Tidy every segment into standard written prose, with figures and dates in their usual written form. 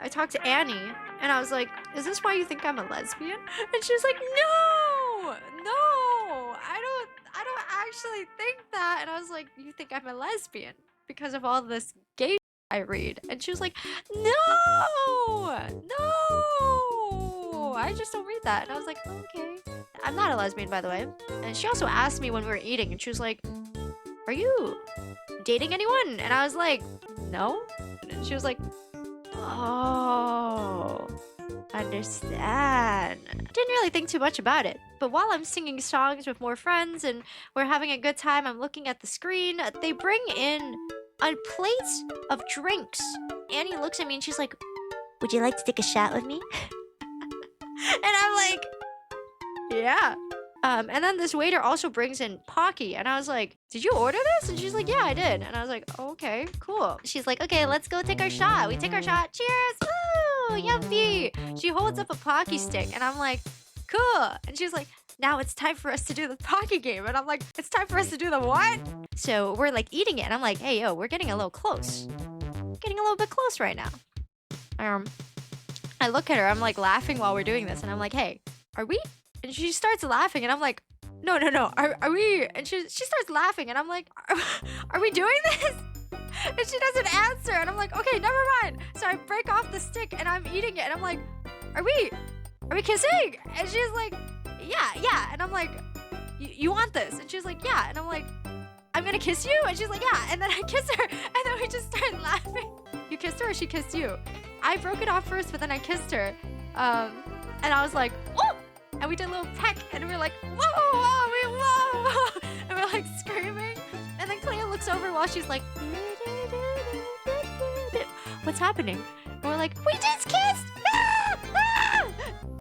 I talked to Anny, and I was like, is this why you think I'm a lesbian? And she was like, no, I don't actually think that. And I was like, you think I'm a lesbian because of all this gay I read? And she was like, no, I just don't read that. And I was like, okay. I'm not a lesbian, by the way. And she also asked me when we were eating, and she was like, are you dating anyone? And I was like, no. And she was like, oh, understand. Didn't really think too much about it. But while I'm singing songs with more friends and we're having a good time, I'm looking at the screen. They bring in a plate of drinks. Annie looks at me and she's like, would you like to take a shot with me? And I'm like, yeah. And then this waiter also brings in Pocky, and I was like, did you order this? And she's like, yeah, I did. And I was like, okay, cool. She's like, okay, let's go take our shot. We take our shot. Cheers. Woo, yuppie. She holds up a Pocky stick, and I'm like, cool. And she's like, now it's time for us to do the Pocky game. And I'm like, it's time for us to do the what? So we're like eating it, and I'm like, hey, yo, we're getting a little close. Getting a little bit close right now. I look at her, I'm like laughing while we're doing this, and I'm like, hey, are we? And she starts laughing, and I'm like, no, are we? And she starts laughing, and I'm like, are we doing this? And she doesn't answer, and I'm like, okay, never mind. So I break off the stick, and I'm eating it, and I'm like, are we kissing? And she's like, yeah. And I'm like, you want this? And she's like, yeah. And I'm like, I'm gonna kiss you? And she's like, yeah. And then I kiss her, and then we just start laughing. You kissed her or she kissed you? I broke it off first, but then I kissed her. And I was like, oh! And we did a little peck, and we were like, whoa, and we're like screaming. And then Clea looks over while she's like, what's happening? And we're like, we just kissed!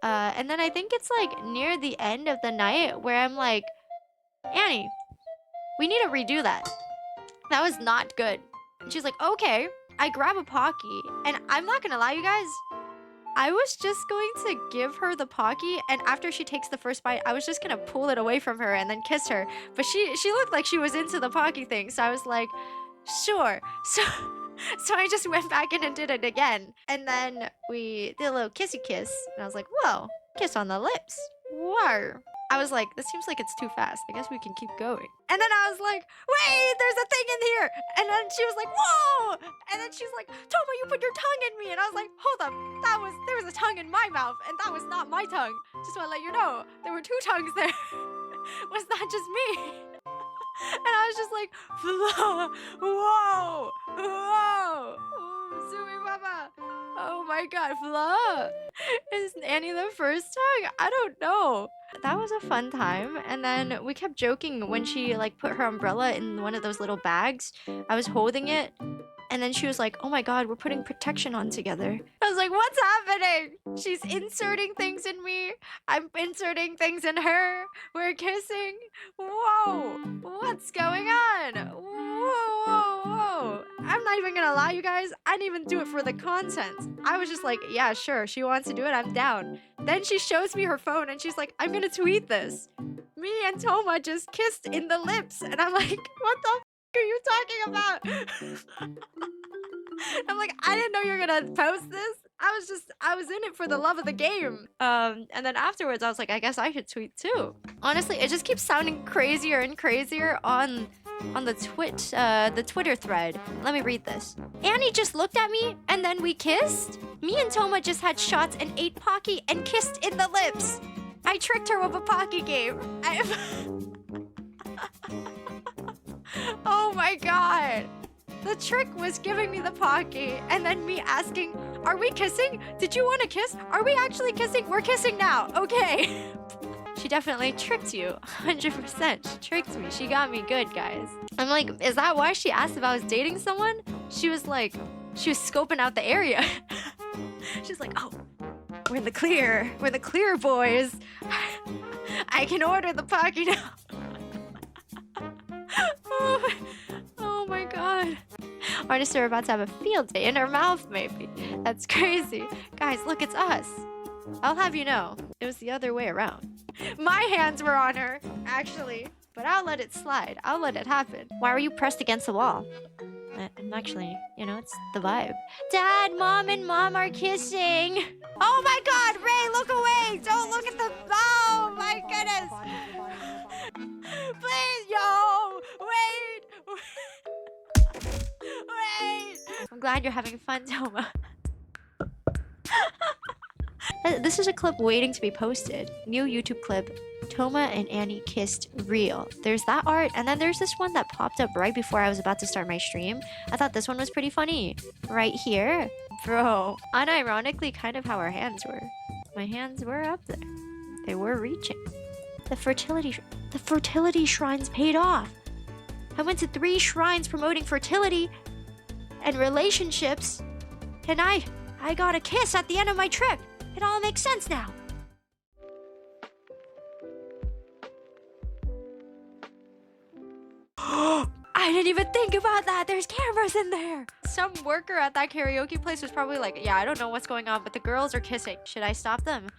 And then I think it's like near the end of the night where I'm like, Annie, we need to redo that. That was not good. And she's like, okay. I grab a Pocky, and I'm not gonna lie, you guys. I was just going to give her the Pocky, and after she takes the first bite, I was just gonna pull it away from her and then kiss her. But she looked like she was into the Pocky thing, so I was like, sure. So I just went back in and did it again. And then we did a little kissy kiss, and I was like, whoa, kiss on the lips. Whoa. I was like, this seems like it's too fast. I guess we can keep going. And then I was like, wait, there's a thing in here. And then she was like, whoa. And then she's like, Toma, you put your tongue in me. And I was like, hold up. There was a tongue in my mouth, and that was not my tongue. Just want to let you know, there were two tongues there. It was not just me. And I was just like, whoa, Sumi Mama. Oh my god, Flo. Is Annie the first tongue? I don't know. That was a fun time. And then we kept joking when she like put her umbrella in one of those little bags. I was holding it, and then she was like, oh my god, we're putting protection on together. I was like, what's happening? She's inserting things in me. I'm inserting things in her. We're kissing. Whoa, what's going on? Whoa. I'm not even gonna lie, you guys. I didn't even do it for the content. I was just like, yeah, sure. She wants to do it. I'm down. Then she shows me her phone, and she's like, I'm gonna tweet this. Me and Toma just kissed in the lips. And I'm like, what the are you talking about? I'm like, I didn't know you were gonna post this. I was in it for the love of the game. And then afterwards I was like, I guess I should tweet too. Honestly, it just keeps sounding crazier and crazier on the Twitter thread. Let me read this. Annie just looked at me, and then we kissed. Me and Toma just had shots and ate Pocky and kissed in the lips. I tricked her with a Pocky game. Oh my god. The trick was giving me the Pocky, and then me asking, are we kissing? Did you want to kiss? Are we actually kissing? We're kissing now. Okay. She definitely tricked you. 100%. She tricked me. She got me good, guys. I'm like, is that why she asked if I was dating someone? She was like, she was scoping out the area. She's like, oh, we're in the clear. We're the clear, boys. I can order the Pocky now. Oh my god. Artists are about to have a field day in her mouth, maybe. That's crazy. Guys, look, it's us. I'll have you know, it was the other way around. My hands were on her, actually. But I'll let it slide. I'll let it happen. Why were you pressed against the wall? I'm actually, you know, it's the vibe. Dad, Mom, and Mom are kissing. Oh my God, Ray, look away. Don't look at the, oh my goodness. Please, yo, wait. Wait. I'm glad you're having fun, Toma. This is a clip waiting to be posted. New YouTube clip. Toma and Annie kissed real. There's that art, and then there's this one that popped up right before I was about to start my stream. I thought this one was pretty funny. Right here. Bro, unironically kind of how our hands were. My hands were up there. They were reaching. The fertility shrines paid off. I went to 3 shrines promoting fertility and relationships, and I got a kiss at the end of my trip. It all makes sense now. I didn't even think about that. There's cameras in there. Some worker at that karaoke place was probably like, yeah, I don't know what's going on, but the girls are kissing. Should I stop them?